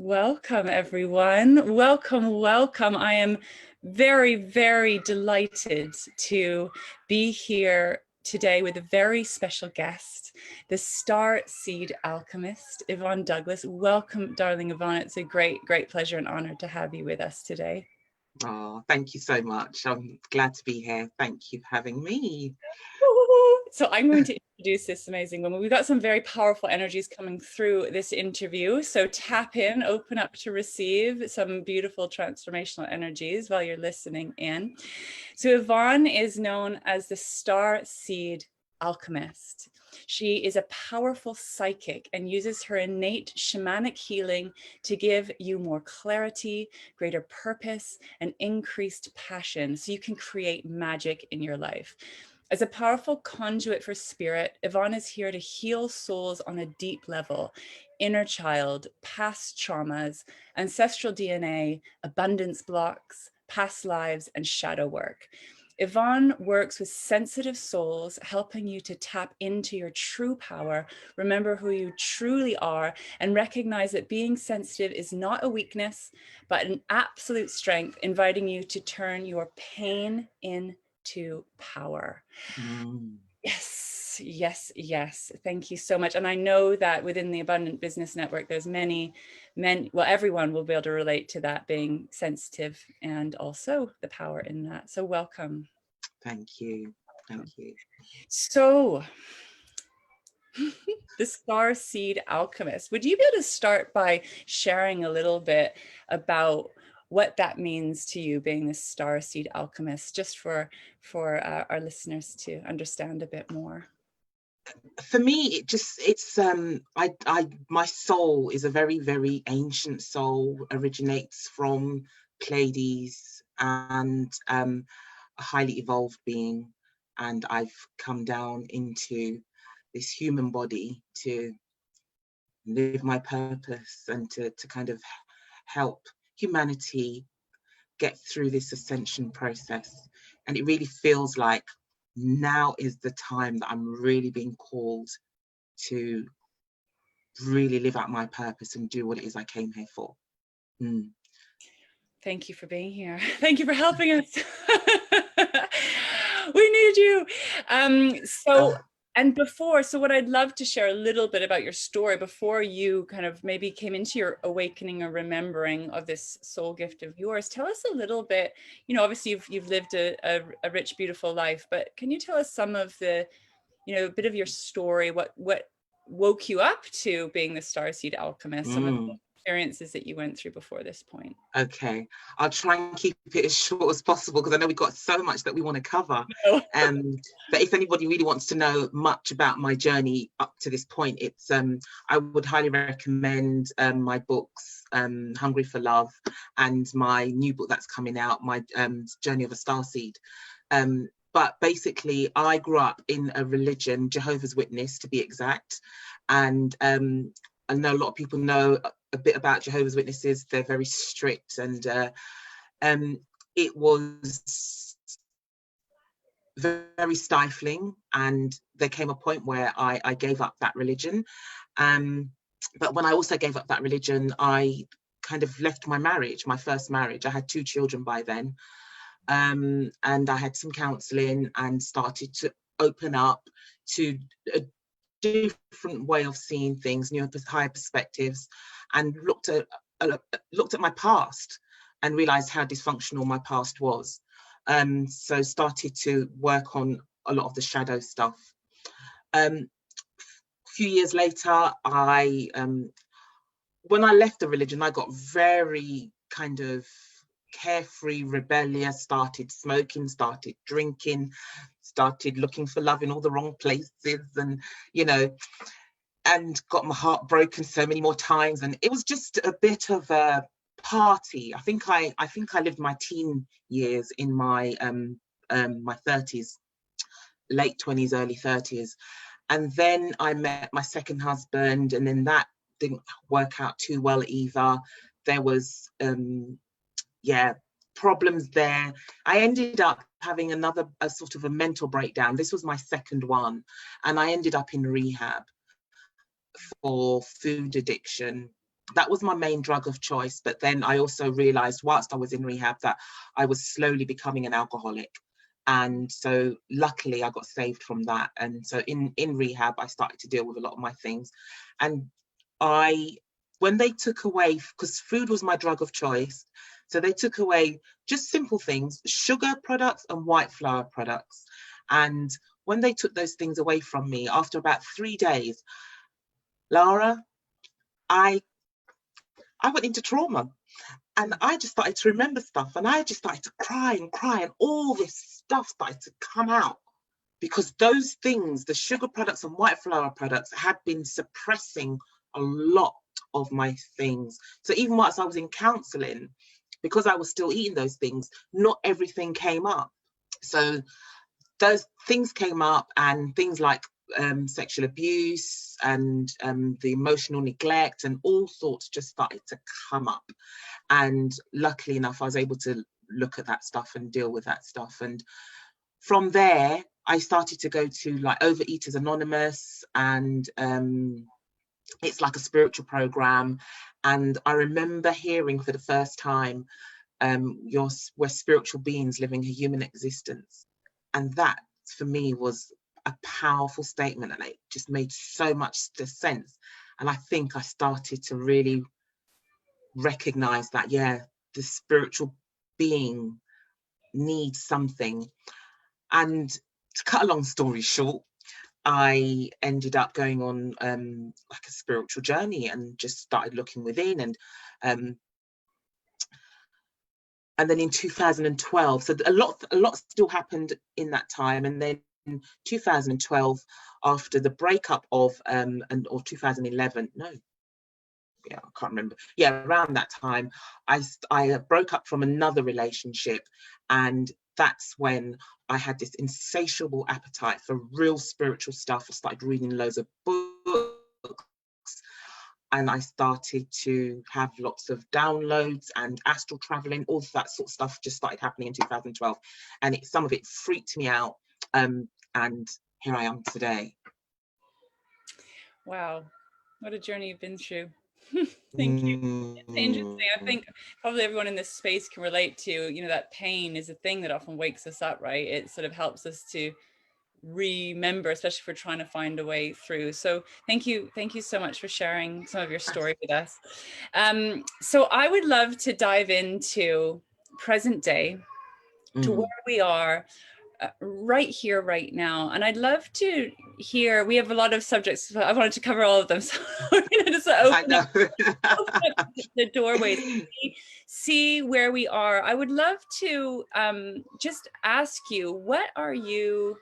Welcome, everyone. Welcome, welcome. I am very, very delighted to be here today with a very special guest, the Starseed Alchemist, Yvonne Douglas. Welcome, darling Yvonne. It's a great, great pleasure and honor to have you with us today. Oh, thank you so much. I'm glad to be here. Thank you for having me. So I'm going to introduce this amazing woman. We've got some very powerful energies coming through this interview. So tap in, open up to receive some beautiful transformational energies while you're listening in. So Yvonne is known as the Starseed Alchemist. She is a powerful psychic and uses her innate shamanic healing to give you more clarity, greater purpose, and increased passion so you can create magic in your life. As a powerful conduit for spirit, Yvonne is here to heal souls on a deep level: inner child, past traumas, ancestral DNA, abundance blocks, past lives, and shadow work. Yvonne works with sensitive souls, helping you to tap into your true power, remember who you truly are, and recognize that being sensitive is not a weakness, but an absolute strength, inviting you to turn your pain into power. Yes, yes, yes. Thank you so much. And I know that within the Abundant Business Network, there's well, everyone will be able to relate to that, being sensitive and also the power in that. So welcome. Thank you. Thank you. So the Starseed Alchemist, would you be able to start by sharing a little bit about what that means to you, being the Starseed Alchemist, just for our listeners to understand a bit more? For me, my soul is a very, very ancient soul, originates from Pleiades and a highly evolved being. And I've come down into this human body to live my purpose and to kind of help humanity get through this ascension process. And it really feels like now is the time that I'm really being called to really live out my purpose and do what it is I came here for. Thank you for being here. Thank you for helping us. We need you. So what I'd love to share a little bit about your story before you kind of maybe came into your awakening or remembering of this soul gift of yours. Tell us a little bit, obviously you've lived a rich, beautiful life, but can you tell us some of the, a bit of your story, what woke you up to being the Starseed Alchemist, some of the experiences that you went through before this point? Okay, I'll try and keep it as short as possible because I know we've got so much that we want to cover. But if anybody really wants to know much about my journey up to this point, it's I would highly recommend my books, Hungry for Love, and my new book that's coming out, my Journey of a Starseed. But basically, I grew up in a religion, Jehovah's Witness to be exact, and I know a lot of people know a bit about Jehovah's Witnesses. They're very strict, and it was very stifling. And there came a point where I gave up that religion. But when I also gave up that religion, I kind of left my marriage, my first marriage. I had 2 children by then. And I had some counselling and started to open up to a different way of seeing things, new higher perspectives, and looked at my past and realized how dysfunctional my past was. So started to work on a lot of the shadow stuff. A few years later, when I left the religion, I got very kind of carefree, rebellious, started smoking, started drinking, started looking for love in all the wrong places, and and got my heart broken so many more times. And it was just a bit of a party. I think I lived my teen years in my my 30s, late 20s, early 30s. And then I met my second husband, and then that didn't work out too well either. There was problems there. I ended up having a sort of a mental breakdown. This was my second one, and I ended up in rehab for food addiction. that was my main drug of choice. But then I also realized whilst I was in rehab that I was slowly becoming an alcoholic. And so luckily I got saved from that. And so in rehab, I started to deal with a lot of my things. And when they took away, because food was my drug of choice, so they took away just simple things, sugar products and white flour products. And when they took those things away from me, after about 3 days, Lara, I went into trauma. And I just started to remember stuff, and I just started to cry, and all this stuff started to come out, because those things, the sugar products and white flour products, had been suppressing a lot of my things. So even whilst I was in counselling, because I was still eating those things, not everything came up. So those things came up, and things like sexual abuse and the emotional neglect and all sorts just started to come up. And luckily enough, I was able to look at that stuff and deal with that stuff. And from there, I started to go to like Overeaters Anonymous, and it's like a spiritual program. And I remember hearing for the first time, we're spiritual beings living a human existence. And that for me was a powerful statement, and it just made so much sense. And I think I started to really recognize that, yeah, the spiritual being needs something. And to cut a long story short, I ended up going on like a spiritual journey, and just started looking within. And then in 2012, so a lot still happened in that time. And then in 2012, after the breakup of or 2011, no, yeah, I can't remember. Yeah, around that time, I broke up from another relationship, and that's when I had this insatiable appetite for real spiritual stuff. I started reading loads of books, and I started to have lots of downloads and astral traveling. All of that sort of stuff just started happening in 2012, and some of it freaked me out. And here I am today. Wow, what a journey you've been through. Thank you. It's interesting. I think probably everyone in this space can relate to, you know, that pain is a thing that often wakes us up, right? It sort of helps us to remember, especially if we're trying to find a way through. So thank you so much for sharing some of your story with us. So I would love to dive into present day, to where we are right here, right now. And I'd love to hear, we have a lot of subjects, I wanted to cover all of them, so we're going to just open up the doorways, see where we are. I would love to just ask you, what are you,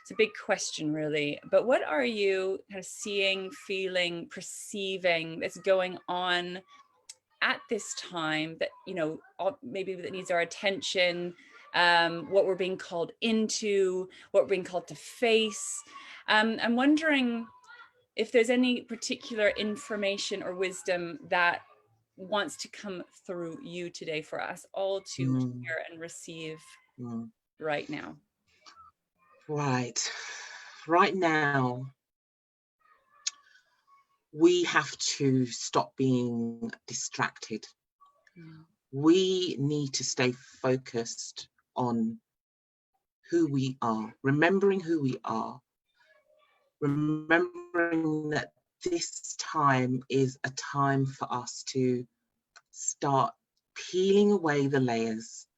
it's a big question really, but what are you kind of seeing, feeling, perceiving that's going on at this time that, you know, maybe that needs our attention, what we're being called into, what we're being called to face. I'm wondering if there's any particular information or wisdom that wants to come through you today for us all to hear and receive right now. Right now, we have to stop being distracted. We need to stay focused on who we are, remembering who we are, remembering that this time is a time for us to start peeling away the layers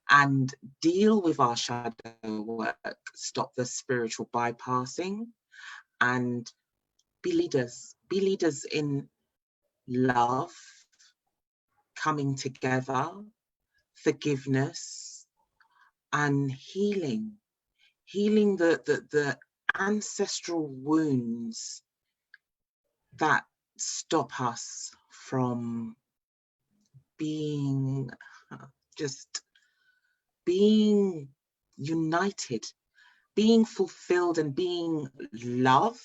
and deal with our shadow work, stop the spiritual bypassing, and be leaders in love, coming together, forgiveness, and healing the ancestral wounds that stop us from being being united, being fulfilled, and being love.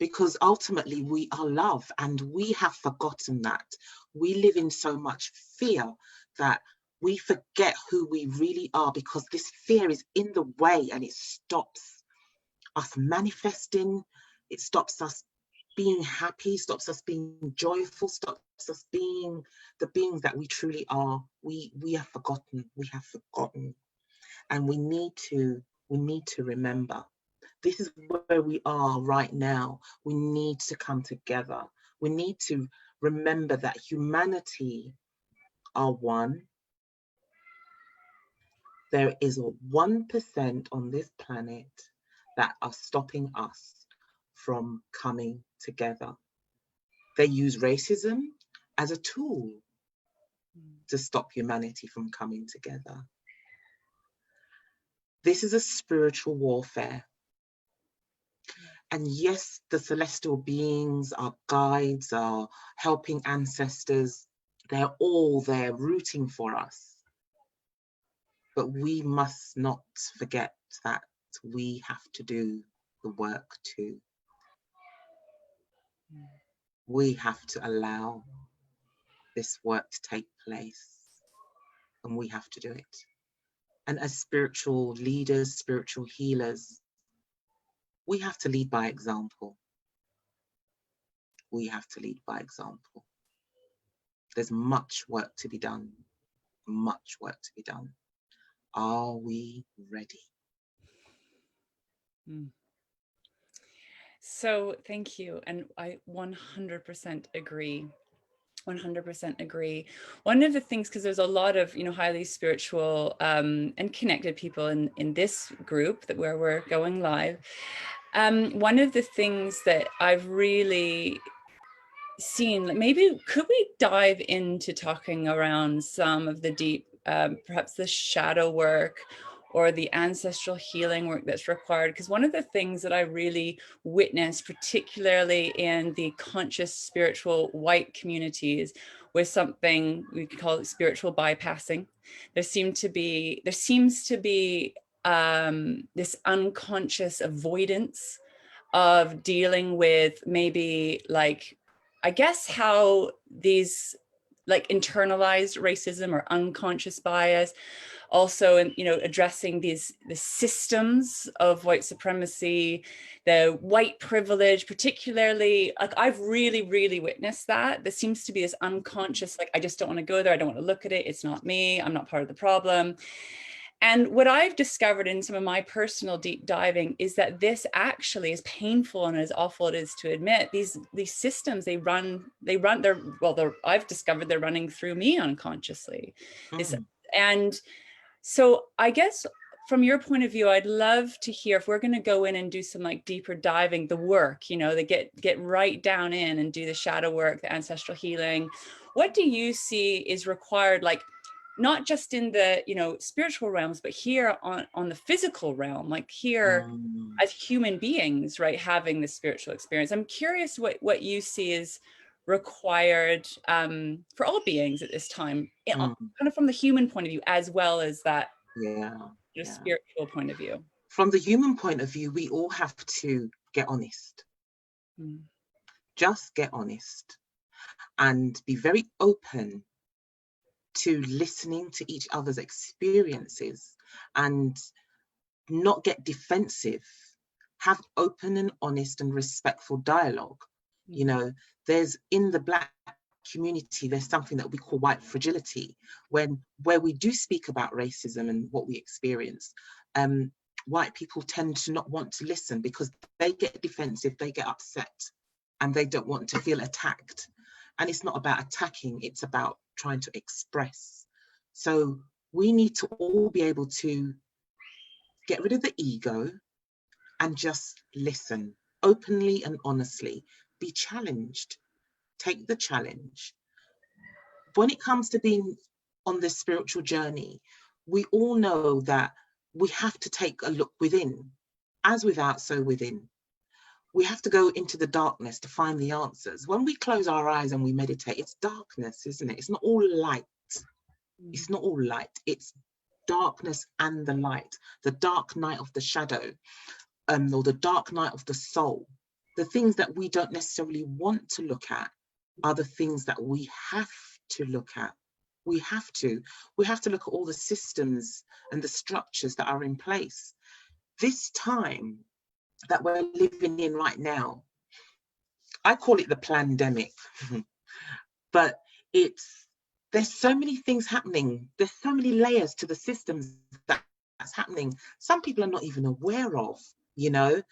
Because ultimately we are love, and we have forgotten that. We live in so much fear that we forget who we really are, because this fear is in the way, and it stops us manifesting, it stops us being happy, stops us being joyful, stops us being the beings that we truly are. We have forgotten. We have forgotten, and we need to remember. This is where we are right now. We need to come together. We need to remember that humanity are one. There is a 1% on this planet that are stopping us from coming together. They use racism as a tool to stop humanity from coming together. This is a spiritual warfare. And yes, the celestial beings, our guides, our helping ancestors, they're all there rooting for us. But we must not forget that we have to do the work too. We have to allow this work to take place, and we have to do it. And as spiritual leaders, spiritual healers, we have to lead by example. We have to lead by example. There's much work to be done, much work to be done. Are we ready? So thank you. And I 100% agree. 100% agree. One of the things, because there's a lot of, you know, highly spiritual and connected people in this group that where we're going live. One of the things that I've really seen, like maybe could we dive into talking around some of the deep, perhaps the shadow work or the ancestral healing work that's required? Because one of the things that I really witnessed, particularly in the conscious spiritual white communities, was something we could call it spiritual bypassing. There seems to be this unconscious avoidance of dealing with maybe, like, I guess how these like internalized racism or unconscious bias, also, and you know, addressing the systems of white supremacy, the white privilege, particularly, like I've really witnessed that. There seems to be this unconscious, like, I just don't want to go there, I don't want to look at it, it's not me, I'm not part of the problem. And what I've discovered in some of my personal deep diving is that this actually, as painful and as awful it is to admit, these systems, I've discovered they're running through me unconsciously. And so I guess from your point of view, I'd love to hear, if we're going to go in and do some like deeper diving, the work, you know, they get right down in and do the shadow work, the ancestral healing. What do you see is required, like, not just in the, you know, spiritual realms, but here on the physical realm, like here as human beings, right, having this spiritual experience? I'm curious what you see is required for all beings at this time, kind of from the human point of view, as well as that spiritual point of view. From the human point of view, we all have to get honest. Just get honest and be very open to listening to each other's experiences and not get defensive. Have open and honest and respectful dialogue. You know, there's, in the Black community, there's something that we call white fragility, where we do speak about racism and what we experience. White people tend to not want to listen because they get defensive, they get upset, and they don't want to feel attacked. And it's not about attacking, it's about trying to express. So we need to all be able to get rid of the ego and just listen openly and honestly. Be challenged, take the challenge. When it comes to being on this spiritual journey, we all know that we have to take a look within. As without, so within. We have to go into the darkness to find the answers. When we close our eyes and we meditate, it's darkness, isn't it? It's not all light. It's not all light. It's darkness and the light. The dark night of the shadow, or the dark night of the soul. The things that we don't necessarily want to look at are the things that we have to look at. We have to look at all the systems and the structures that are in place. This time that we're living in right now, I call it the plandemic, but there's so many things happening. There's so many layers to the systems that's happening. Some people are not even aware of, you know.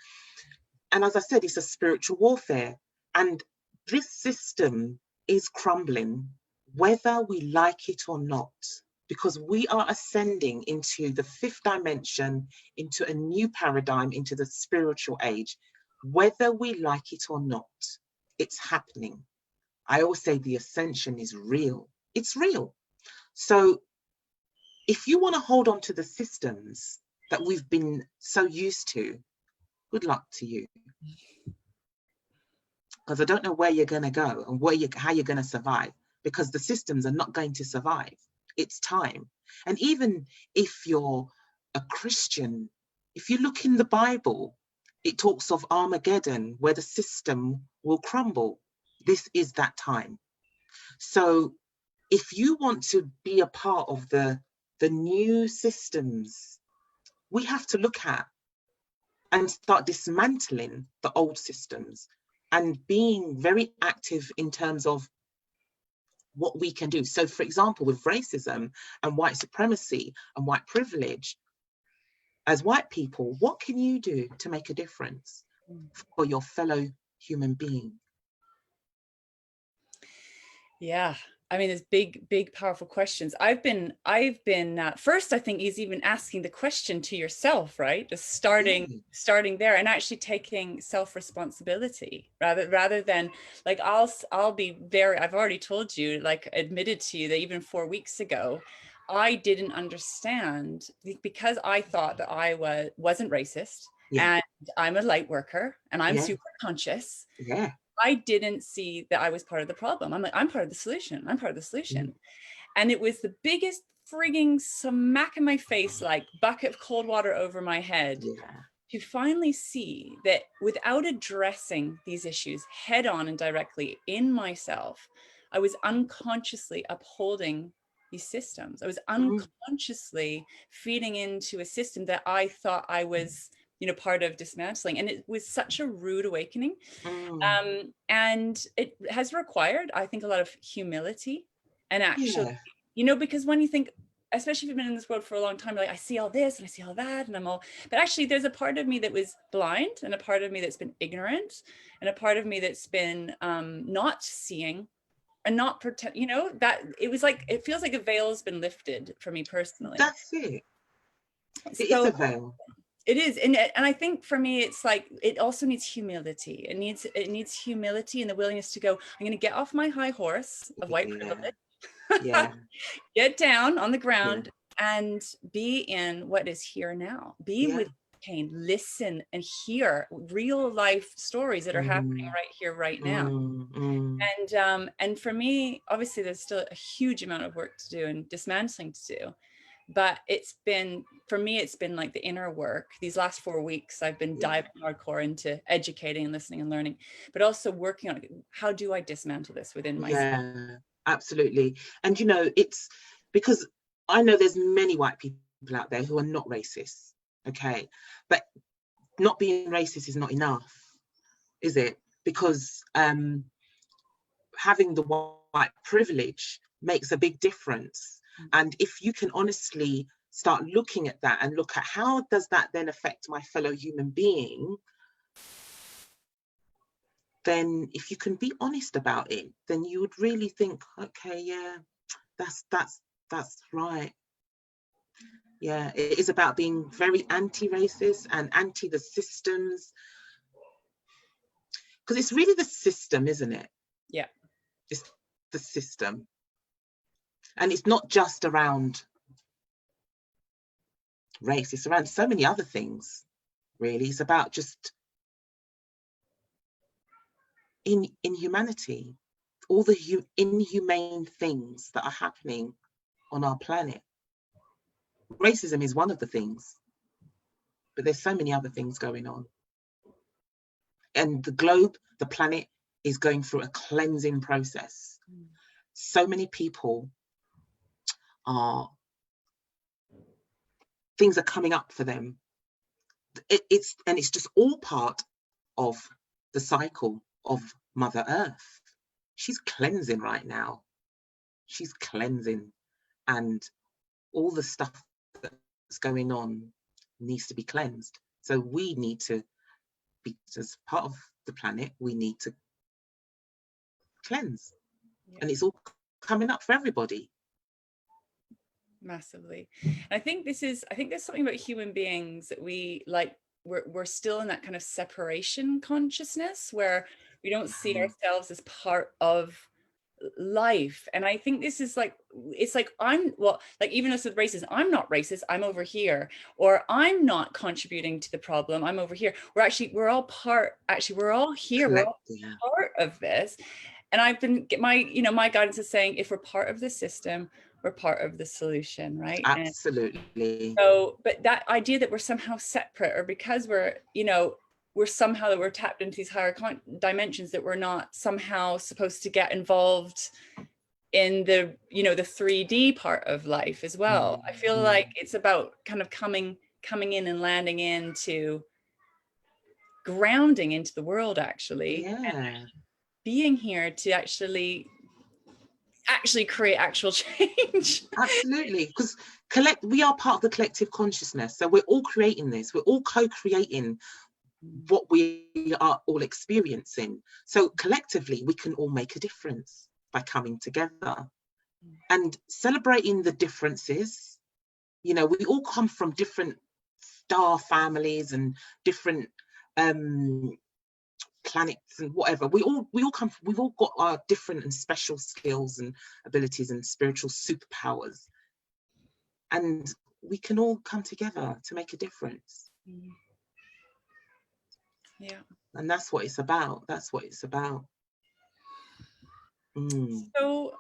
And as I said, it's a spiritual warfare. And this system is crumbling, whether we like it or not, because we are ascending into the fifth dimension, into a new paradigm, into the spiritual age. Whether we like it or not, it's happening. I always say the ascension is real. It's real. So if you want to hold on to the systems that we've been so used to, good luck to you. Because I don't know where you're going to go and how you're going to survive, because the systems are not going to survive. It's time. And even if you're a Christian, if you look in the Bible, it talks of Armageddon, where the system will crumble. This is that time. So if you want to be a part of the new systems, we have to look at and start dismantling the old systems and being very active in terms of what we can do. So for example, with racism and white supremacy and white privilege, as white people, what can you do to make a difference for your fellow human being? Yeah. I mean, there's big, powerful questions. I've been first, I think is even asking the question to yourself, right? Just starting there and actually taking self-responsibility rather than like, I'll be very, I've already told you, like admitted to you that even 4 weeks ago, I didn't understand because I thought that I wasn't racist and I'm a light worker and I'm super conscious. Yeah. I didn't see that I was part of the problem. I'm like, I'm part of the solution. I'm part of the solution. And it was the biggest frigging smack in my face, like bucket of cold water over my head, to finally see that without addressing these issues head on and directly in myself, I was unconsciously upholding these systems. I was unconsciously feeding into a system that I thought I was, you know, part of dismantling. And it was such a rude awakening. And it has required, I think, a lot of humility and actually, you know, because when you think, especially if you've been in this world for a long time, like I see all this and I see all that and I'm all, but actually there's a part of me that was blind and a part of me that's been ignorant and a part of me that's been not seeing and not pretend, you know, that it was like, it feels like a veil has been lifted for me personally. That's it. It is a veil. It is, and I think for me, it's like it also needs humility. It needs humility and the willingness to go, I'm going to get off my high horse of white privilege, get down on the ground and be in what is here now. Be with pain, listen and hear real life stories that are happening right here, right now. And for me, obviously, there's still a huge amount of work to do and dismantling to do. But it's been, for me, it's been like the inner work. These last 4 weeks, I've been diving hardcore into educating and listening and learning, but also working on how do I dismantle this within myself? Yeah, absolutely. And, you know, it's because I know there's many white people out there who are not racist, okay? But not being racist is not enough, is it? Because having the white privilege makes a big difference. And if you can honestly start looking at that and look at how does that then affect my fellow human being, then if you can be honest about it, then you would really think, okay, yeah, that's right. Yeah, it is about being very anti-racist and anti the systems. Because it's really the system, isn't it? Yeah. It's the system. And it's not just around race, it's around so many other things, really. It's about just inhumanity, all the inhumane things that are happening on our planet. Racism is one of the things, but there's so many other things going on. And the globe, the planet, is going through a cleansing process. So many people things are coming up for them. It's just all part of the cycle of Mother Earth. She's cleansing right now. She's cleansing, and all the stuff that's going on needs to be cleansed. So we need to be, as part of the planet, we need to cleanse. Yeah. And it's all coming up for everybody. Massively. And I think there's something about human beings that we're still in that kind of separation consciousness where we don't see ourselves as part of life. And I think this is like, it's like, like even us with races, I'm not racist, I'm over here, or I'm not contributing to the problem, I'm over here. We're all here, we're all part of this. And I've been, my guidance is saying, if we're part of the system, we're part of the solution, right? Absolutely. And so, but that idea that we're somehow separate, or because we're somehow, that we're tapped into these higher dimensions, that we're not somehow supposed to get involved in the, the 3D part of life as well. I feel like it's about kind of coming in and landing into grounding into the world, actually. Yeah. And being here to actually create actual change. Absolutely, because we are part of the collective consciousness, so we're all creating this, we're all co-creating what we are all experiencing. So collectively we can all make a difference by coming together and celebrating the differences. We all come from different star families and different planets and whatever. We've all got our different and special skills and abilities and spiritual superpowers, and we can all come together to make a difference. Yeah. And that's what it's about. So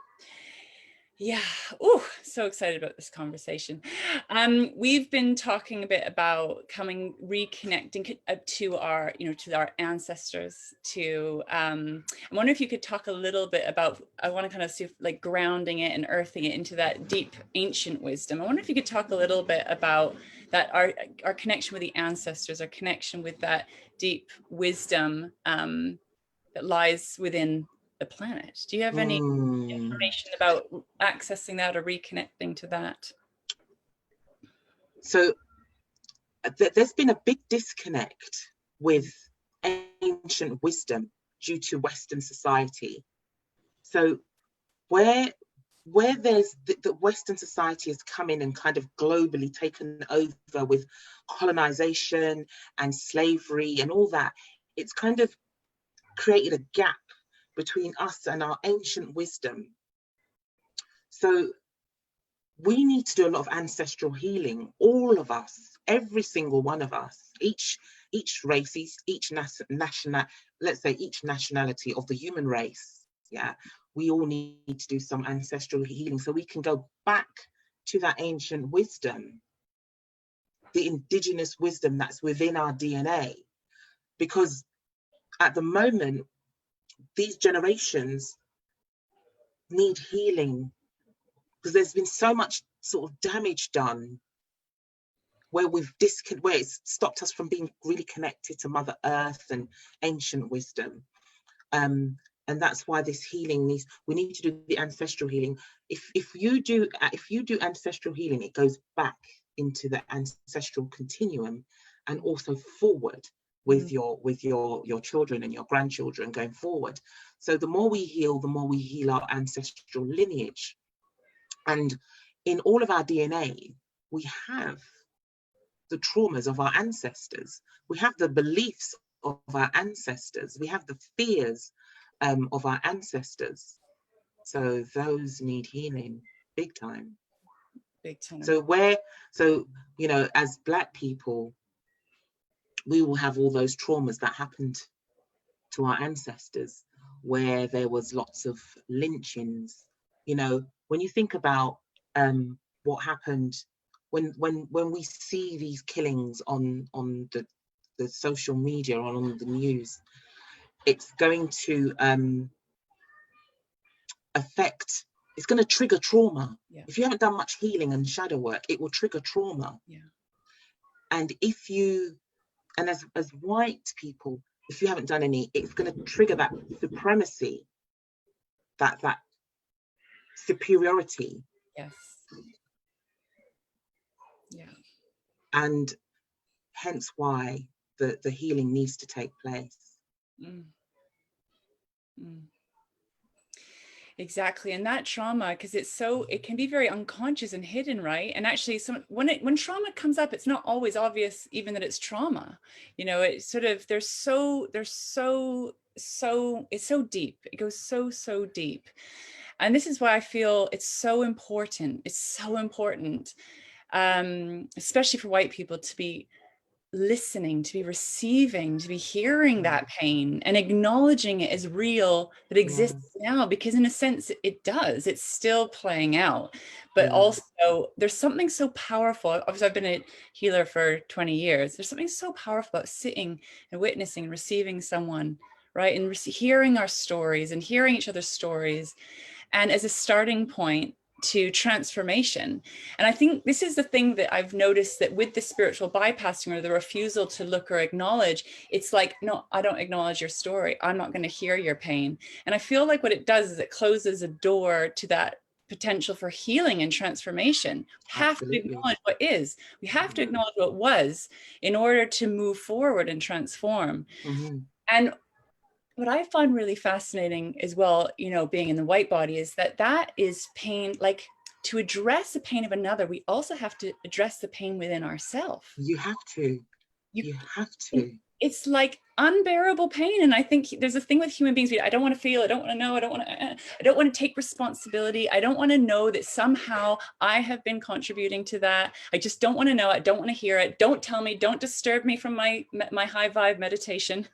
yeah, oh, so excited about this conversation. We've been talking a bit about reconnecting to our, to our ancestors. I wonder if you could talk a little bit about, I want to kind of see like grounding it and earthing it into that deep ancient wisdom. I wonder if you could talk a little bit about that, our connection with the ancestors, our connection with that deep wisdom that lies within the planet. Do you have any information about accessing that or reconnecting to that? So there's been a big disconnect with ancient wisdom due to Western society. So where there's the Western society has come in and kind of globally taken over with colonization and slavery and all that, it's kind of created a gap between us and our ancient wisdom. So we need to do a lot of ancestral healing, all of us, every single one of us, each race, each nationality of the human race. Yeah, we all need to do some ancestral healing so we can go back to that ancient wisdom, the indigenous wisdom that's within our DNA. Because at the moment, these generations need healing because there's been so much sort of damage done where it's stopped us from being really connected to Mother Earth and ancient wisdom. And that's why this healing we need to do the ancestral healing. If you do ancestral healing, it goes back into the ancestral continuum and also forward with your children and your grandchildren going forward. So the more we heal our ancestral lineage. And in all of our DNA, we have the traumas of our ancestors. We have the beliefs of our ancestors. We have the fears of our ancestors. So those need healing big time. Big time. So as Black people, we will have all those traumas that happened to our ancestors, where there was lots of lynchings. When you think about what happened when we see these killings on the social media or on the news, it's going to it's going to trigger trauma. Yeah. If you haven't done much healing and shadow work, it will trigger trauma. Yeah. And as white people, if you haven't done any, it's going to trigger that supremacy, that superiority. Yes. Yeah. And hence why the healing needs to take place. Mm. Mm. Exactly. And that trauma, because it can be very unconscious and hidden, right? And actually when trauma comes up, it's not always obvious even that it's trauma. You know, it's sort of, it's so deep. It goes so deep. And this is why I feel it's so important. It's so important, especially for white people, to be listening, to be receiving, to be hearing that pain and acknowledging it as real, that exists now, because in a sense it does, it's still playing out. But also there's something so powerful. Obviously I've been a healer for 20 years. There's something so powerful about sitting and witnessing and receiving someone, right? And hearing our stories and hearing each other's stories, and as a starting point to transformation. And I think this is the thing that I've noticed, that with the spiritual bypassing, or the refusal to look or acknowledge, it's like, no, I don't acknowledge your story. I'm not going to hear your pain. And I feel like what it does is it closes a door to that potential for healing and transformation. We have to acknowledge what is. We have to acknowledge what was in order to move forward and transform. And what I find really fascinating as well, you know, being in the white body, is that is pain. Like, to address the pain of another, we also have to address the pain within ourselves. You have to. You have to. It's like unbearable pain. And I think there's a thing with human beings. I don't want to feel, I don't want to know, I don't want to take responsibility. I don't want to know that somehow I have been contributing to that. I just don't want to know. I don't want to hear it. Don't tell me, don't disturb me from my high vibe meditation.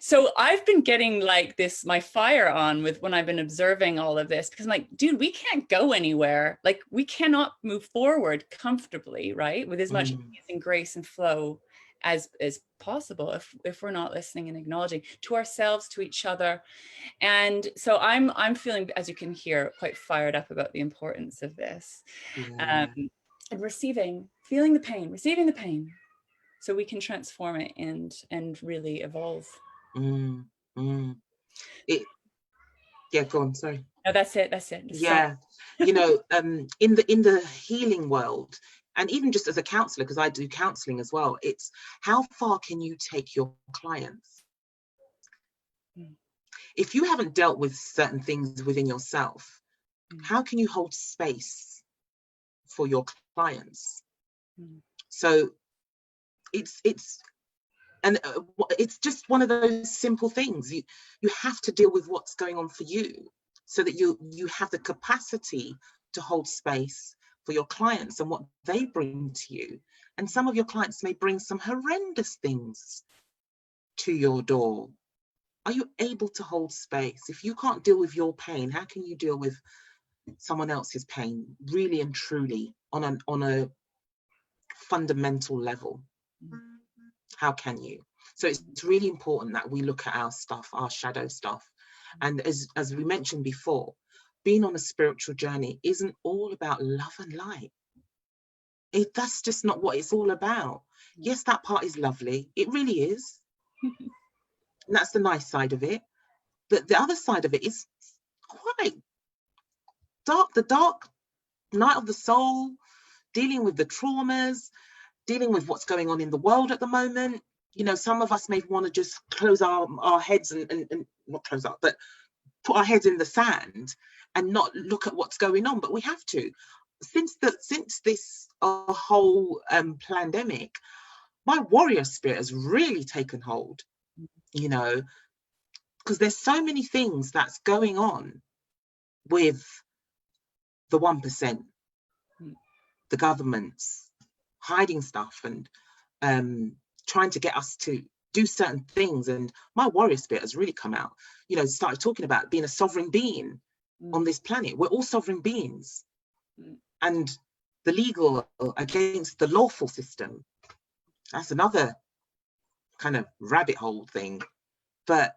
So I've been getting like this, my fire on with when I've been observing all of this, because I'm like, dude, we can't go anywhere. Like, we cannot move forward comfortably, right? With as much ease and grace and flow as possible if we're not listening and acknowledging to ourselves, to each other. And so I'm feeling, as you can hear, quite fired up about the importance of this. And receiving, feeling the pain, receiving the pain, so we can transform it and really evolve. Yeah, go on, sorry. No, that's it. Yeah. You know, in the healing world, and even just as a counselor, because I do counseling as well, it's how far can you take your clients? If you haven't dealt with certain things within yourself, how can you hold space for your clients? So it's just one of those simple things. You have to deal with what's going on for you, so that you have the capacity to hold space for your clients and what they bring to you. And some of your clients may bring some horrendous things to your door. Are you able to hold space? If you can't deal with your pain, how can you deal with someone else's pain, really and truly, on a fundamental level? How can you? So it's really important that we look at our stuff, our shadow stuff. And as we mentioned before, being on a spiritual journey isn't all about love and light. That's just not what it's all about. Yes, that part is lovely. It really is. And that's the nice side of it. But the other side of it is quite dark, the dark night of the soul, dealing with the traumas, dealing with what's going on in the world at the moment. You know, some of us may want to just close our heads and not close up, but put our heads in the sand and not look at what's going on. But we have to. Since this whole pandemic, my warrior spirit has really taken hold, you know, because there's so many things that's going on with the 1%, the governments hiding stuff and trying to get us to do certain things. And my warrior spirit has really come out, you know, started talking about being a sovereign being on this planet. We're all sovereign beings. And the legal against the lawful system, that's another kind of rabbit hole thing. But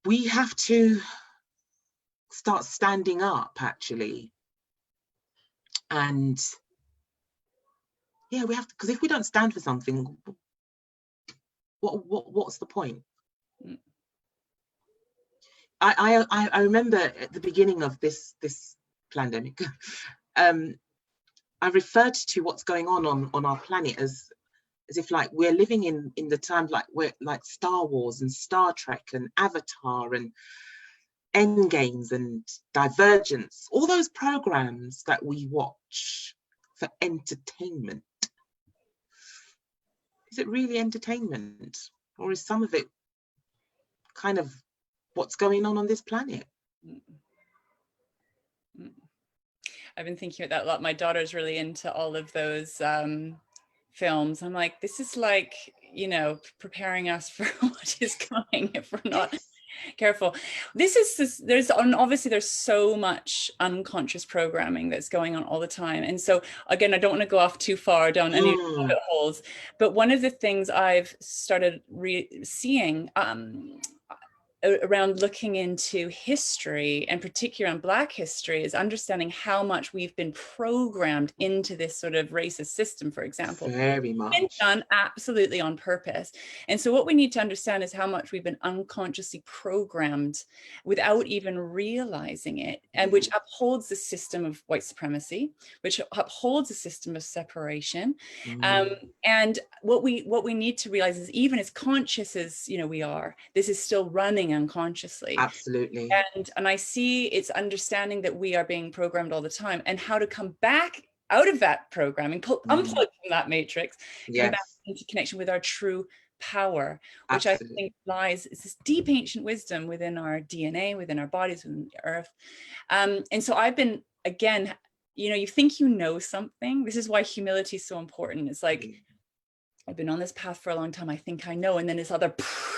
we have to start standing up, actually. And yeah, we have to, because if we don't stand for something, What's the point? Mm. I remember at the beginning of this pandemic, I referred to what's going on our planet as if like we're living in the time like we're like Star Wars and Star Trek and Avatar and Endgames and Divergence, all those programs that we watch for entertainment. Is it really entertainment, or is some of it kind of what's going on this planet? I've been thinking about that a lot. My daughter's really into all of those films. I'm like, this is like, you know, preparing us for what is coming if we're not careful. Obviously there's so much unconscious programming that's going on all the time. And so again, I don't want to go off too far down any rabbit holes, but one of the things I've started seeing around looking into history, and particularly on Black history, is understanding how much we've been programmed into this sort of racist system, for example. Very much. It's been done absolutely on purpose. And so what we need to understand is how much we've been unconsciously programmed without even realizing it, and which upholds the system of white supremacy, which upholds a system of separation. And what we need to realize is, even as conscious as, you know, we are, this is still running unconsciously. Absolutely. And I see it's understanding that we are being programmed all the time, and how to come back out of that programming, unplug from that matrix, come back into connection with our true power, which I think lies, it's this deep ancient wisdom within our DNA, within our bodies, within the earth. And so I've been, again, you know, you think you know something. This is why humility is so important. It's like, I've been on this path for a long time. I think I know. And then this other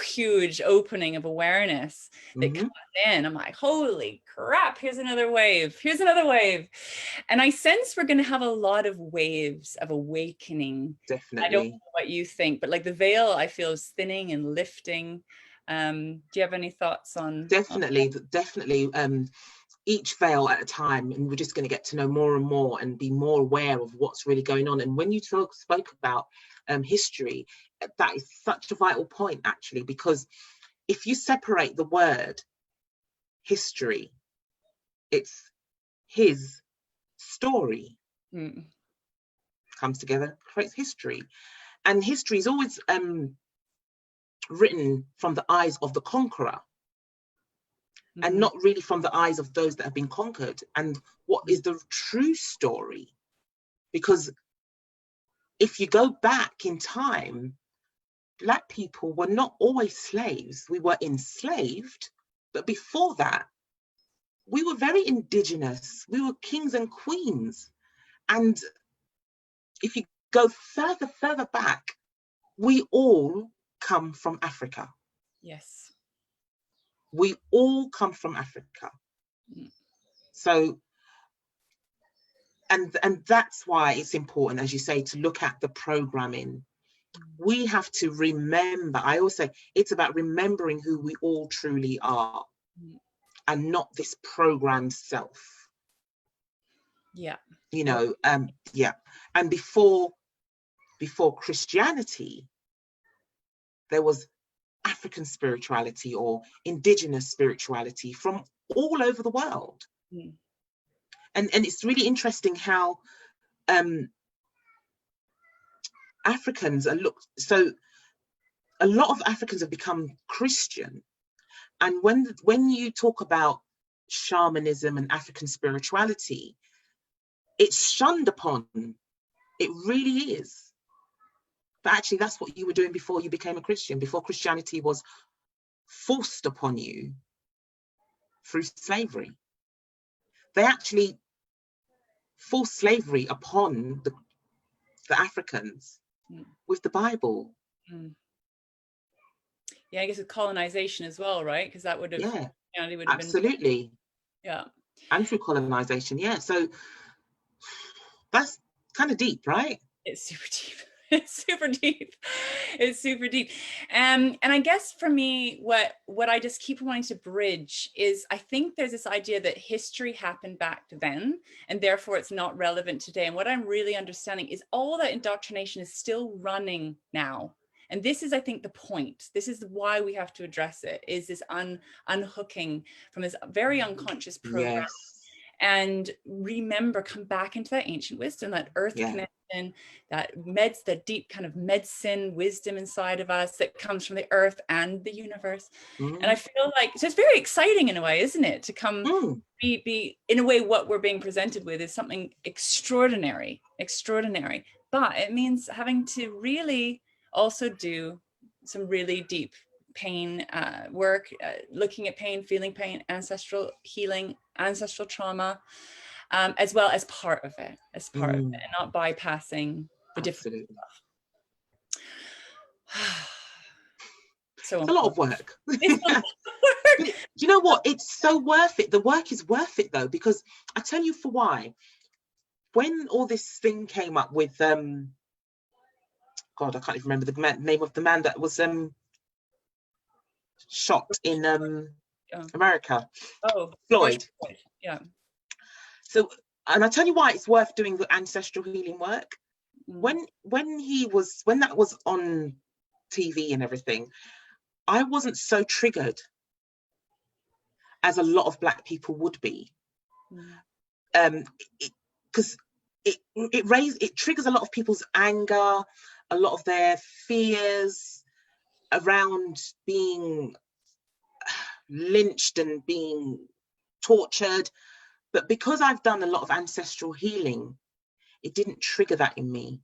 huge opening of awareness that comes in. I'm like, holy crap, here's another wave. Here's another wave. And I sense we're going to have a lot of waves of awakening. Definitely. I don't know what you think, but like the veil, I feel, is thinning and lifting. Do you have any thoughts on? Definitely. Each veil at a time, and we're just going to get to know more and more and be more aware of what's really going on. And when you spoke about history, that is such a vital point, actually, because if you separate the word history, it's his story comes together, creates history. And history is always written from the eyes of the conqueror, and not really from the eyes of those that have been conquered. And what is the true story? Because if you go back in time, Black people were not always slaves. We were enslaved, but before that, we were very indigenous. We were kings and queens. And if you go further back, we all come from Africa. Yes. We all come from Africa. So, and that's why it's important, as you say, to look at the programming. We have to remember, I always say, it's about remembering who we all truly are, and not this programmed self. Yeah. You know, yeah. And before Christianity, there was African spirituality or indigenous spirituality from all over the world. And it's really interesting how Africans are looked, so a lot of Africans have become Christian. And when you talk about shamanism and African spirituality, it's shunned upon. It really is. But actually, that's what you were doing before you became a Christian, before Christianity was forced upon you through slavery. They actually forced slavery upon the Africans with the Bible. Yeah, I guess with colonization as well, right? Because that would have, Christianity would have absolutely. Yeah. And through colonization, yeah. So that's kind of deep, right? It's super deep. It's super deep. It's super deep. And I guess for me, what I just keep wanting to bridge is, I think there's this idea that history happened back then, and therefore it's not relevant today. And what I'm really understanding is all that indoctrination is still running now. And this is, I think, the point. This is why we have to address it, is this unhooking from this very unconscious program. Yes. And remember, come back into that ancient wisdom, that earth connection, that deep kind of medicine wisdom inside of us that comes from the earth and the universe. And I feel like, so it's very exciting in a way, isn't it? To come be in a way, what we're being presented with is something extraordinary, but it means having to really also do some really deep pain work, looking at pain, feeling pain, ancestral healing, ancestral trauma, as well as part of it, and not bypassing the different stuff. So it's a lot of work. Do you know what? It's so worth it. The work is worth it though, because I tell you for why. When all this thing came up with God, I can't even remember the name of the man that was shot in America. Oh, Floyd. Yeah. So, and I tell you why it's worth doing the ancestral healing work. When that was on TV and everything, I wasn't so triggered as a lot of Black people would be, because it triggers a lot of people's anger, a lot of their fears around being lynched and being tortured. But because I've done a lot of ancestral healing, it didn't trigger that in me.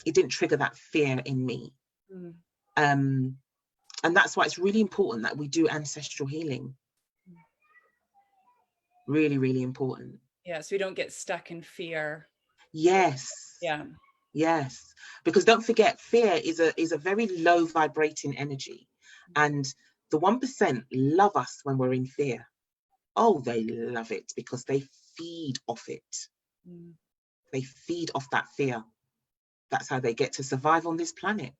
It didn't trigger that fear in me. And that's why it's really important that we do ancestral healing. Really, really important. Yeah, so we don't get stuck in fear. Yes. Yeah. Yes. Because don't forget, fear is a very low vibrating energy. And the 1% love us when we're in fear. Oh, they love it because they feed off it. They feed off that fear. That's how they get to survive on this planet.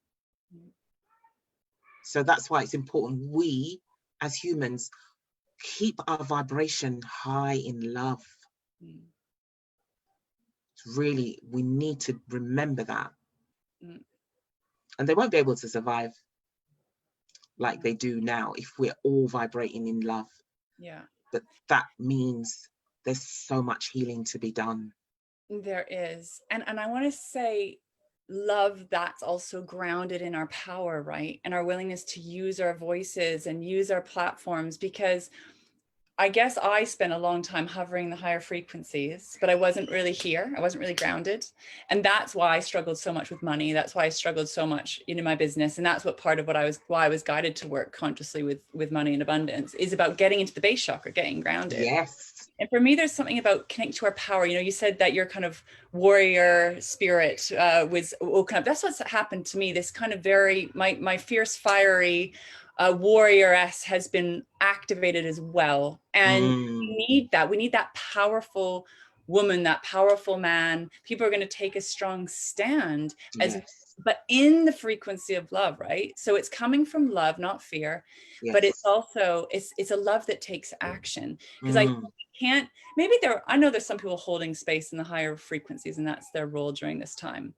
So that's why it's important we, as humans, keep our vibration high in love. Really, we need to remember that. And they won't be able to survive like they do now if we're all vibrating in love. Yeah. But that means there's so much healing to be done. There is. And I want to say, love that's also grounded in our power, right? And our willingness to use our voices and use our platforms, because I guess I spent a long time hovering the higher frequencies, but I wasn't really here. I wasn't really grounded. And that's why I struggled so much with money. That's why I struggled so much in my business. And that's what part of why I was guided to work consciously with money and abundance, is about getting into the base chakra, getting grounded. Yes. And for me, there's something about connecting to our power. You know, you said that your kind of warrior spirit was woken up. That's what's happened to me. This kind of very, my fierce, fiery warrioress has been activated as well. And we need that. We need that powerful woman, that powerful man. People are going to take a strong stand, but in the frequency of love, right? So it's coming from love, not fear, but it's also, it's a love that takes action. Because I can't, I know there's some people holding space in the higher frequencies and that's their role during this time.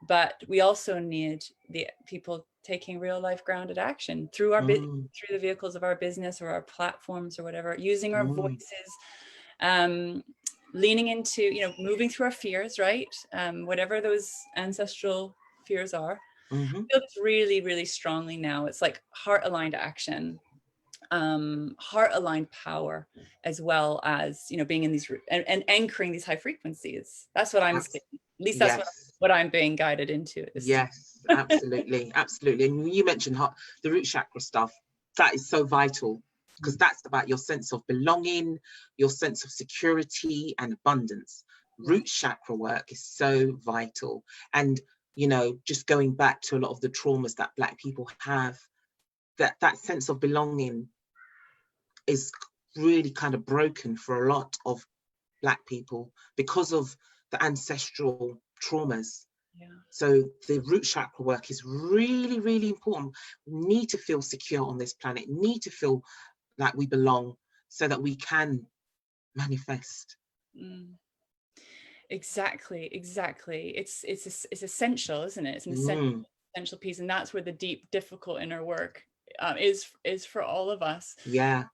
But we also need the people taking real life grounded action through our through the vehicles of our business or our platforms or whatever, using our voices, leaning into, you know, moving through our fears, right? Whatever those ancestral fears are. I feel it's really, really strongly now. It's like heart aligned action, heart aligned power, as well as, you know, being in these and anchoring these high frequencies. That's what I'm seeing. At least that's what I'm being guided into at this time. Absolutely, absolutely. And you mentioned the root chakra stuff. That is so vital, because that's about your sense of belonging, your sense of security and abundance. Root chakra work is so vital. And, you know, just going back to a lot of the traumas that Black people have, that sense of belonging is really kind of broken for a lot of Black people because of the ancestral traumas. So the root chakra work is really, really important. We need to feel secure on this planet, need to feel like we belong so that we can manifest. Exactly. It's essential, isn't it? It's an essential. essential piece, and that's where the deep, difficult inner work is for all of us. Yeah.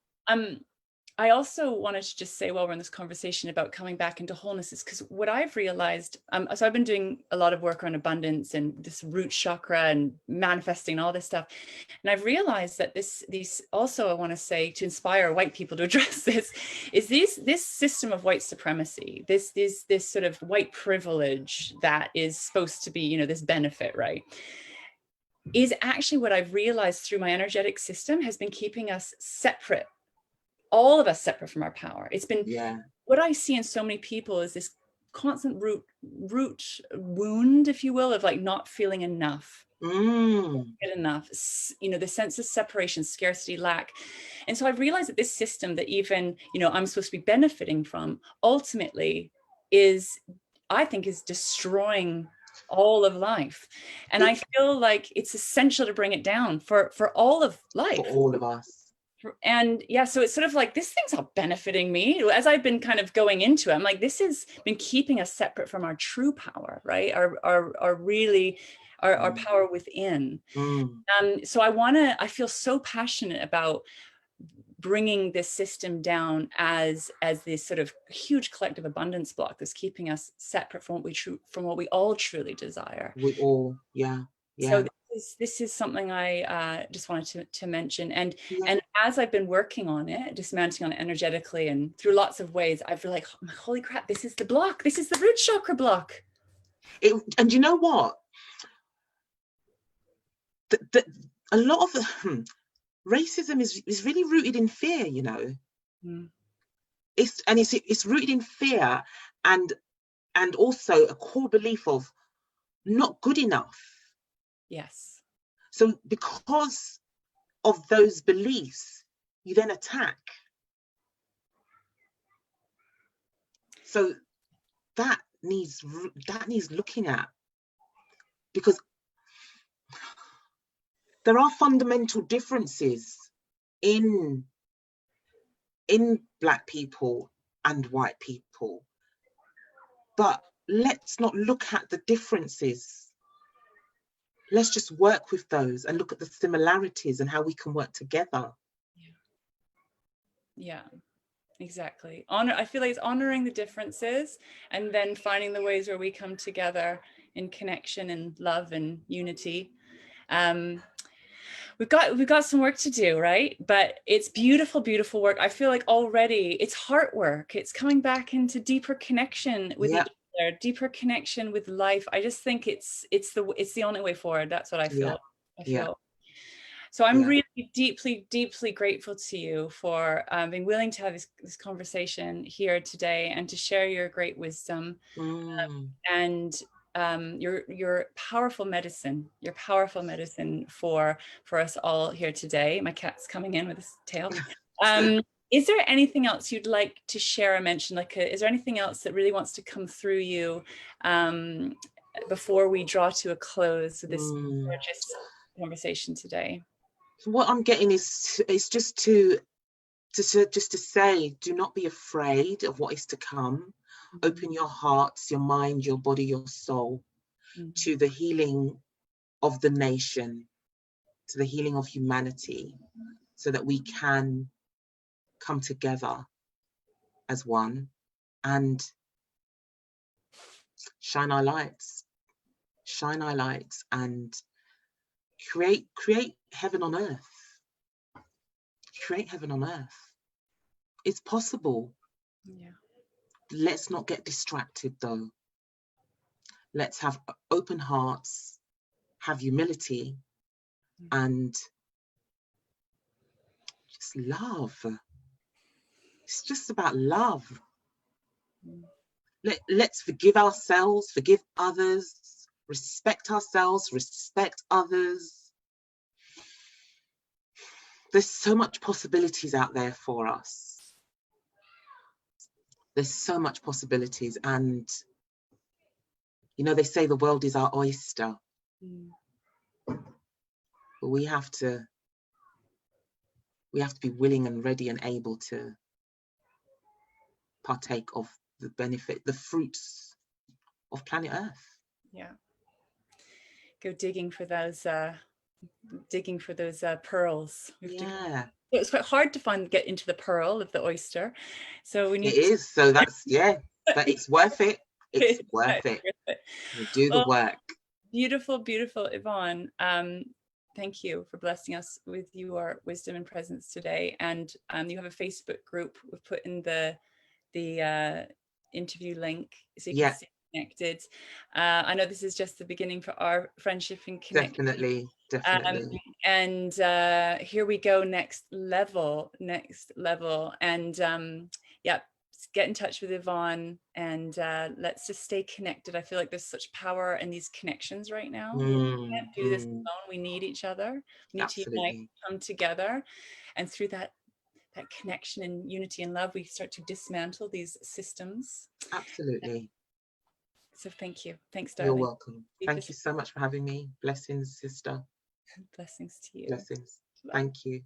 I also wanted to just say, while we're in this conversation about coming back into wholeness, is because what I've realized, so I've been doing a lot of work around abundance and this root chakra and manifesting and all this stuff. And I've realized that these also, I want to say, to inspire white people to address this, is this system of white supremacy, this sort of white privilege that is supposed to be, you know, this benefit, right? Is actually what I've realized through my energetic system has been keeping us separate, all of us separate from our power. It's been, what I see in so many people is this constant root wound, if you will, of like not feeling enough, good enough, you know, the sense of separation, scarcity, lack. And so I've realized that this system that even, you know, I'm supposed to be benefiting from, ultimately is, I think, is destroying all of life. And I feel like it's essential to bring it down for all of life. For all of us. And yeah, so it's sort of like, this thing's not benefiting me. As I've been kind of going into it, I'm like, this has been keeping us separate from our true power, right? Our really, our power within. So I feel so passionate about bringing this system down as this sort of huge collective abundance block that's keeping us separate from what we all truly desire. We all, So this is something I just wanted to mention. And as I've been working on it, dismantling on it energetically and through lots of ways, I feel like, holy crap, this is the block. This is the root chakra block. And you know what? A lot of racism is really rooted in fear, you know. It's rooted in fear and also a core belief of not good enough. Yes. So because of those beliefs, you then attack. So that needs looking at, because there are fundamental differences in Black people and white people, but let's not look at the differences. Let's just work with those and look at the similarities and how we can work together. Yeah, exactly. I feel like it's honoring the differences and then finding the ways where we come together in connection and love and unity. We've got some work to do, right? But it's beautiful, beautiful work. I feel like already it's heart work. It's coming back into deeper connection with each other, deeper connection with life. I just think it's the only way forward. That's what I feel. So I'm really deeply, deeply grateful to you for being willing to have this conversation here today and to share your great wisdom and your powerful medicine, for us all here today. My cat's coming in with his tail. Is there anything else you'd like to share or mention? Is there anything else that really wants to come through you before we draw to a close with this gorgeous conversation today? So what I'm getting is just to say, do not be afraid of what is to come. Open your hearts, your mind, your body, your soul to the healing of the nation, to the healing of humanity, so that we can come together as one and shine our lights and create heaven on earth. Create heaven on earth. It's possible. Let's not get distracted though. Let's have open hearts, have humility, and just love. It's just about love. Let's forgive ourselves, forgive others, respect ourselves, respect others. There's so much possibilities out there for us. There's so much possibilities, and you know, they say the world is our oyster. But we have to be willing and ready and able to partake of the benefit, the fruits of planet Earth. go digging for those pearls. Yeah, It's quite hard to get into the pearl of the oyster, so we it need is. So that's, yeah, but it's worth it. It's worth it. You do the Well, work. beautiful, beautiful Yvonne. Thank you for blessing us with your wisdom and presence today. And you have a Facebook group. We've put in the interview link so you can Yeah, stay connected. I know this is just the beginning for our friendship and connection. definitely, definitely. And here we go, next level. And yeah, get in touch with Yvonne, and let's just stay connected. I feel like there's such power in these connections right now. We can't do this alone. We need each other. We need to unite, Absolutely. come together, and through that connection and unity and love, we start to dismantle these systems. Absolutely. So thank you. Thanks, You're darling. welcome. Thank you so much for having me. Blessings, sister. Blessings to you. Blessings. Thank you.